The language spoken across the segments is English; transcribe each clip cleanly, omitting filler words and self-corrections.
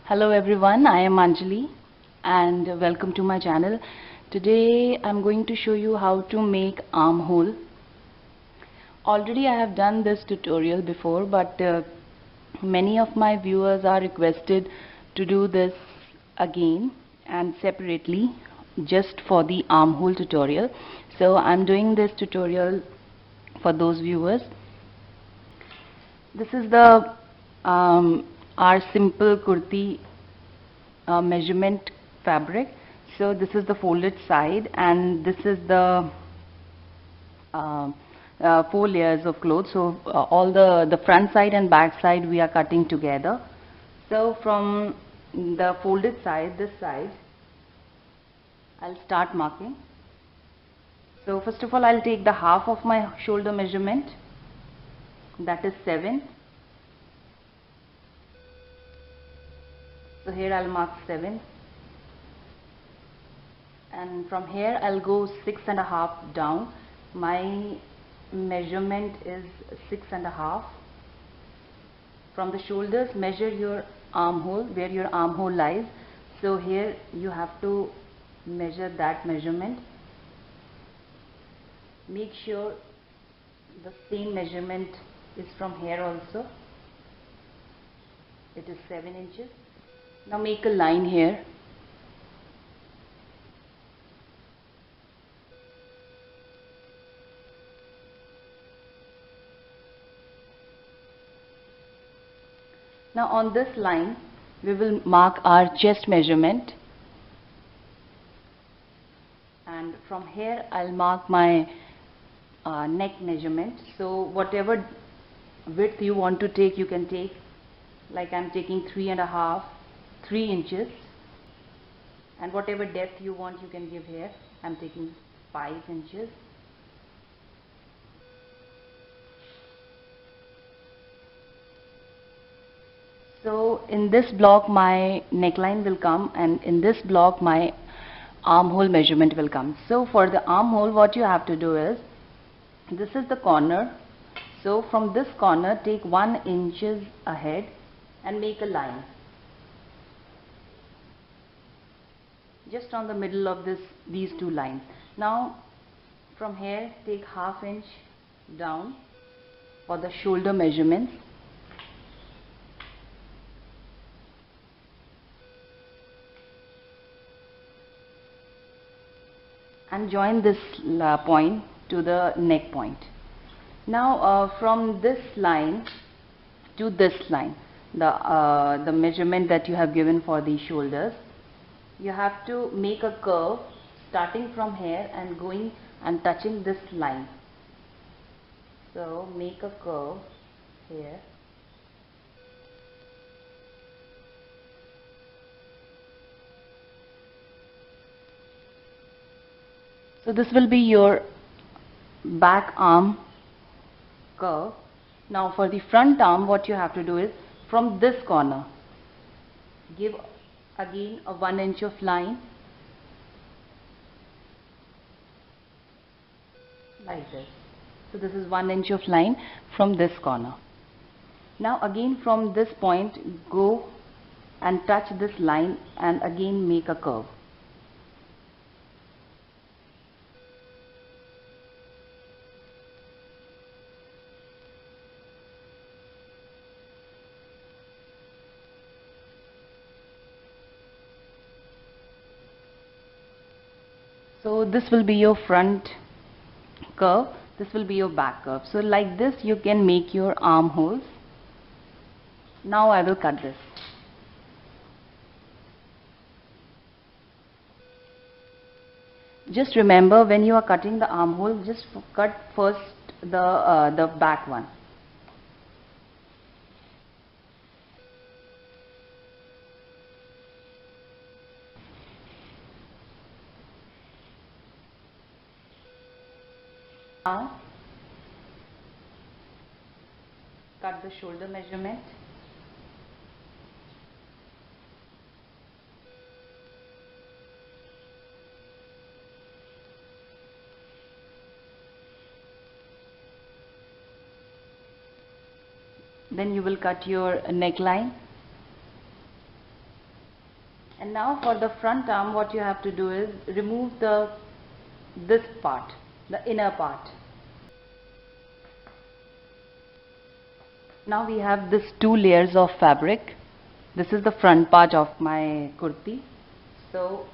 Hello everyone, I am Anjali and welcome to my channel. Today I'm going to show you how to make armhole. Already I have done this tutorial before, but many of my viewers are requested to do this again and separately just for the armhole tutorial. So I'm doing this tutorial for those viewers. This is the our simple kurti measurement fabric. So this is the folded side and this is the 4 layers of clothes. So all the front side and back side we are cutting together. So from the folded side, this side, I'll start marking. So first of all, I'll take the half of my shoulder measurement, that is 7. So here I'll mark 7, and from here I'll go 6.5 down. My measurement is 6.5. From the shoulders, measure your armhole, where your armhole lies. So here you have to measure that measurement. Make sure the same measurement is from here also. It is 7 inches. Now make a line here. Now on this line we will mark our chest measurement, and from here I'll mark my neck measurement. So whatever width you want to take, you can take. Like I'm taking 3 inches, and whatever depth you want you can give here. I'm taking 5 inches. So in this block my neckline will come, and in this block my armhole measurement will come. So for the armhole, what you have to do is, this is the corner. So from this corner take 1 inches ahead and make a line just on the middle of these two lines. Now from here take ½ inch down for the shoulder measurements. And join this point to the neck point. Now from this line to this line, the measurement that you have given for the shoulders, you have to make a curve starting from here and going and touching this line. So make a curve here. So this will be your back arm curve. Now for the front arm, what you have to do is, from this corner give again a 1 inch of line like this. So this is 1 inch of line from this corner. Now again from this point go and touch this line and again make a curve. So this will be your front curve, this will be your back curve. So like this you can make your armholes. Now I will cut this. Just remember, when you are cutting the armhole, just cut first the back one. Now cut the shoulder measurement. Then you will cut your neckline. And now for the front arm, what you have to do is remove this part, the inner part. Now we have this 2 layers of fabric. This is the front part of my kurti. So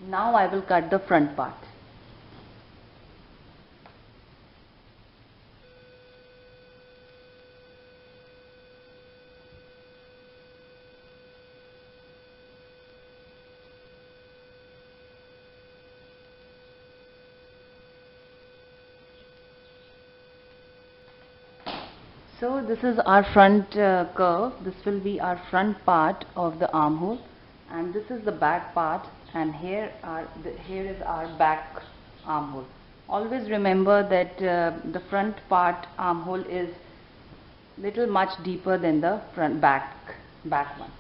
now I will cut the front part. So this is our front curve. This will be our front part of the armhole, and this is the back part, and here is our back armhole. Always remember that the front part armhole is little much deeper than the back one.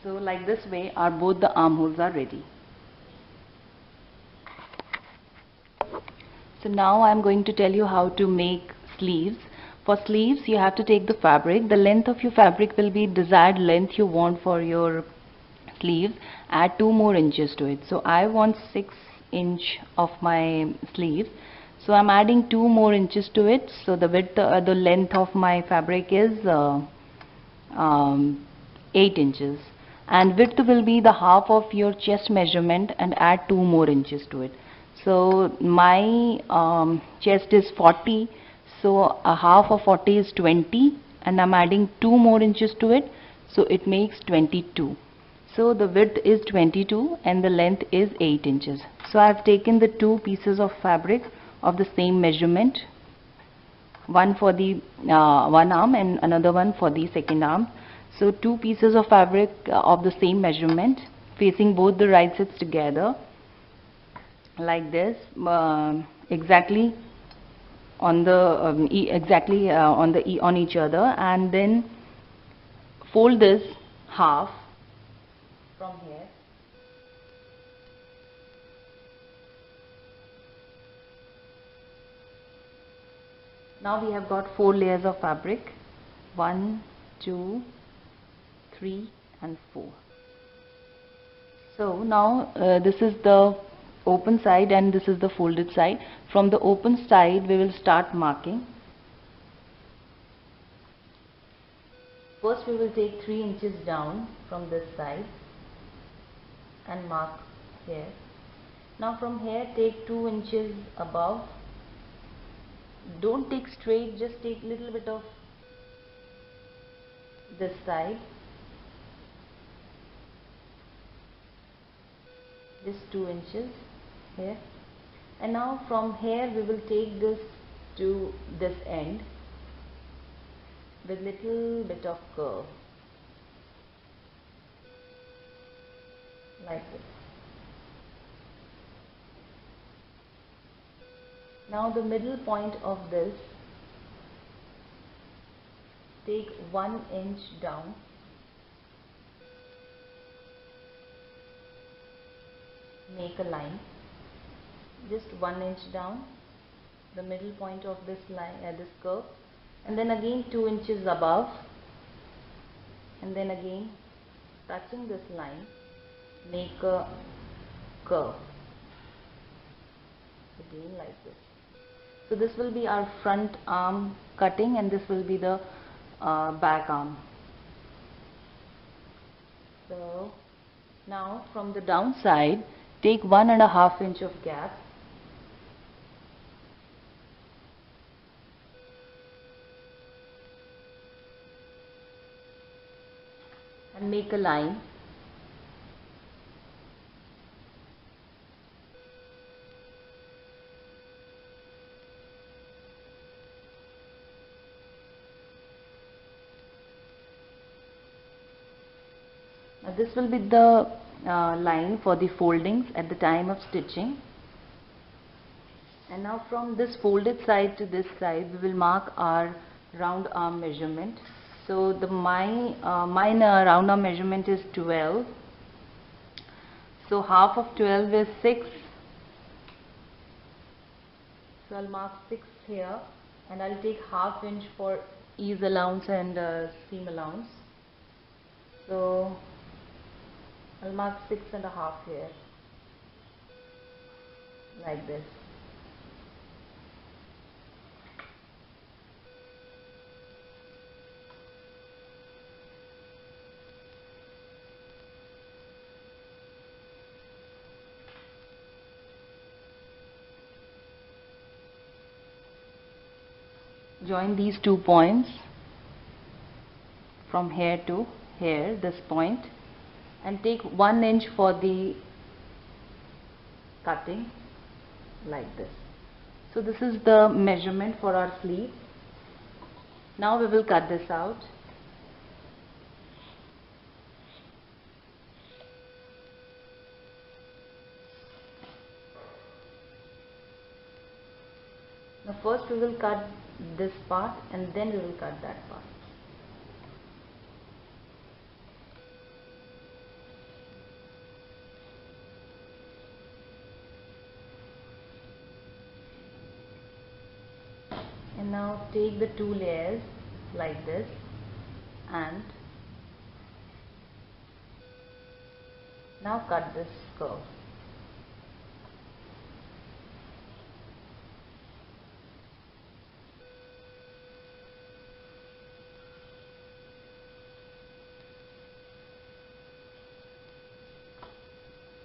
So like this way both the armholes are ready. So now I am going to tell you how to make sleeves. For sleeves, you have to take the fabric. The length of your fabric will be desired length you want for your sleeves. Add 2 more inches to it. So I want 6 inch of my sleeves. So I'm adding 2 more inches to it. So the width, the length of my fabric is 8 inches. And width will be the half of your chest measurement, and add 2 more inches to it. So my chest is 40. So a half of 40 is 20, and I'm adding 2 more inches to it, so it makes 22. So the width is 22 and the length is 8 inches. So I've taken the 2 pieces of fabric of the same measurement, one for the one arm and another one for the second arm. So 2 pieces of fabric of the same measurement, facing both the right sides together like this, exactly on the on each other, and then fold this half from here. Now we have got 4 layers of fabric, 1, 2, 3 and 4. So now this is the open side and this is the folded side. From the open side we will start marking. First we will take 3 inches down from this side and mark here. Now from here take 2 inches above. Don't take straight, just take little bit of this side, just 2 inches here. And now from here we will take this to this end with little bit of curve like this. Now the middle point of this, take 1 inch down, make a line, just 1 inch down, the middle point of this line, this curve, and then again 2 inches above, and then again touching this line, make a curve again like this. So this will be our front arm cutting, and this will be the back arm. So now from the down side take 1.5 inch of gap, and make a line. Now this will be the line for the foldings at the time of stitching. And now from this folded side to this side we will mark our round arm measurement. So mine round arm measurement is 12. So half of 12 is 6. So I'll mark 6 here, and I'll take ½ inch for ease allowance and seam allowance. So I'll mark 6.5 here, like this. Join these 2 points from here to here, this point, and take 1 inch for the cutting, like this. So this is the measurement for our sleeve. Now we will cut this out. Now first we will cut this part and then we will cut that part. And now take the 2 layers like this and now cut this curve.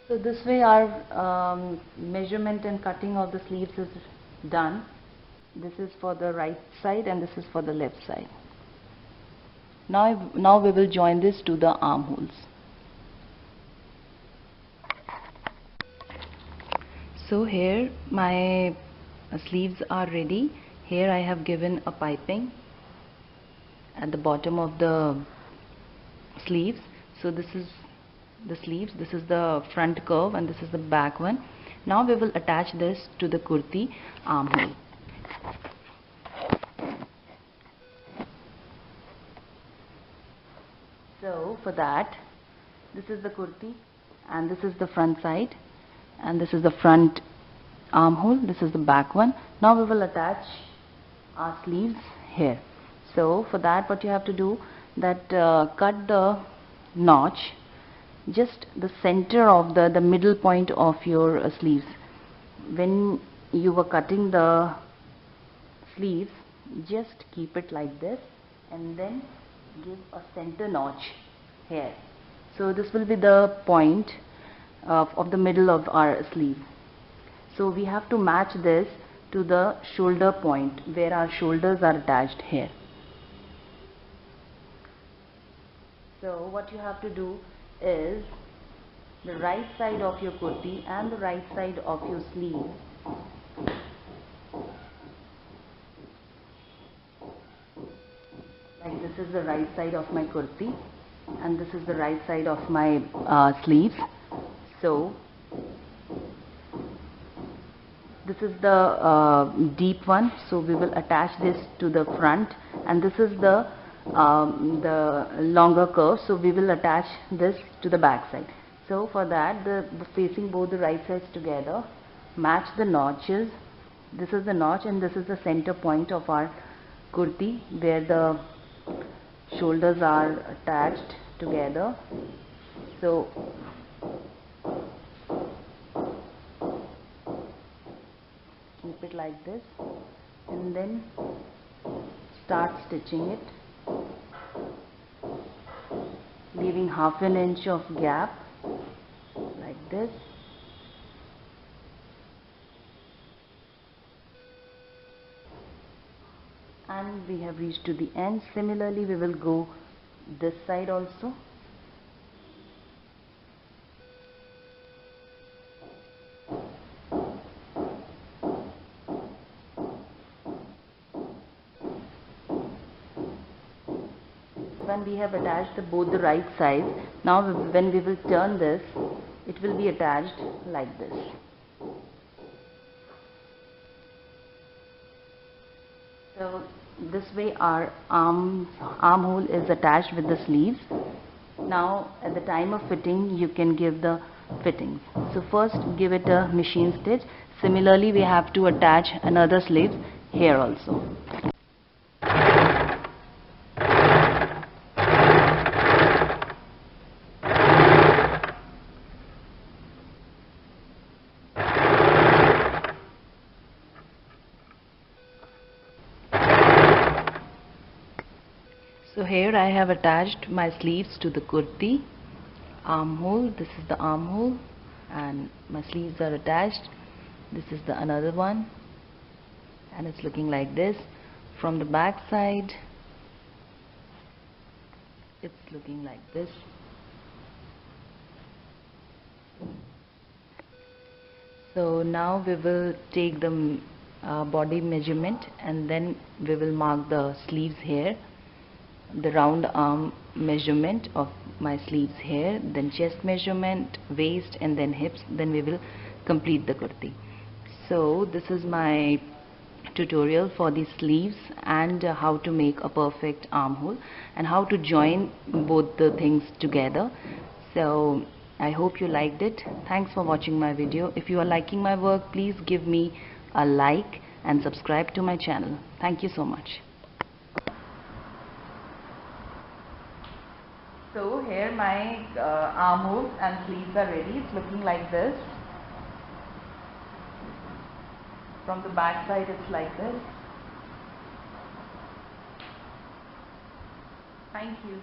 So this way our measurement and cutting of the sleeves is done. This is for the right side and this is for the left side. Now we will join this to the armholes. So here my sleeves are ready. Here I have given a piping at the bottom of the sleeves. So this is the sleeves, this is the front curve and this is the back one. Now we will attach this to the kurti armhole. So for that, this is the kurti and this is the front side and this is the front armhole, this is the back one. Now we will attach our sleeves here. So for that what you have to do, that cut the notch just the center of the middle point of your sleeves. When you were cutting the sleeves, just keep it like this and then give a center notch here. So this will be the point of the middle of our sleeve. So we have to match this to the shoulder point where our shoulders are attached here. So what you have to do is the right side of your kurti and the right side of your sleeve like this is the right side of my kurti and this is the right side of my sleeves. So this is the deep one, so we will attach this to the front, and this is the longer curve, so we will attach this to the back side. So for that, the facing both the right sides together, match the notches. This is the notch and this is the center point of our kurti where the shoulders are attached together. So keep it like this and then start stitching it, leaving half an inch of gap like this. And we have reached to the end. Similarly, we will go this side also. When we have attached both the right sides, now when we will turn this, it will be attached like this. So this way our armhole is attached with the sleeves. Now at the time of fitting, you can give the fittings. So first give it a machine stitch. Similarly, we have to attach another sleeve here also. here I have attached my sleeves to the kurti. Armhole, this is the armhole, and my sleeves are attached. This is the another one, and it's looking like this. From the back side, it's looking like this. So now we will take the body measurement, and then we will mark the sleeves here, the round arm measurement of my sleeves here, then chest measurement, waist, and then hips. Then we will complete the kurti. So this is my tutorial for the sleeves, and how to make a perfect armhole and how to join both the things together. So I hope you liked it. Thanks for watching my video. If you are liking my work, please give me a like and subscribe to my channel. Thank you so much. So here my armholes and sleeves are ready. It's looking like this. From the back side it's like this. Thank you.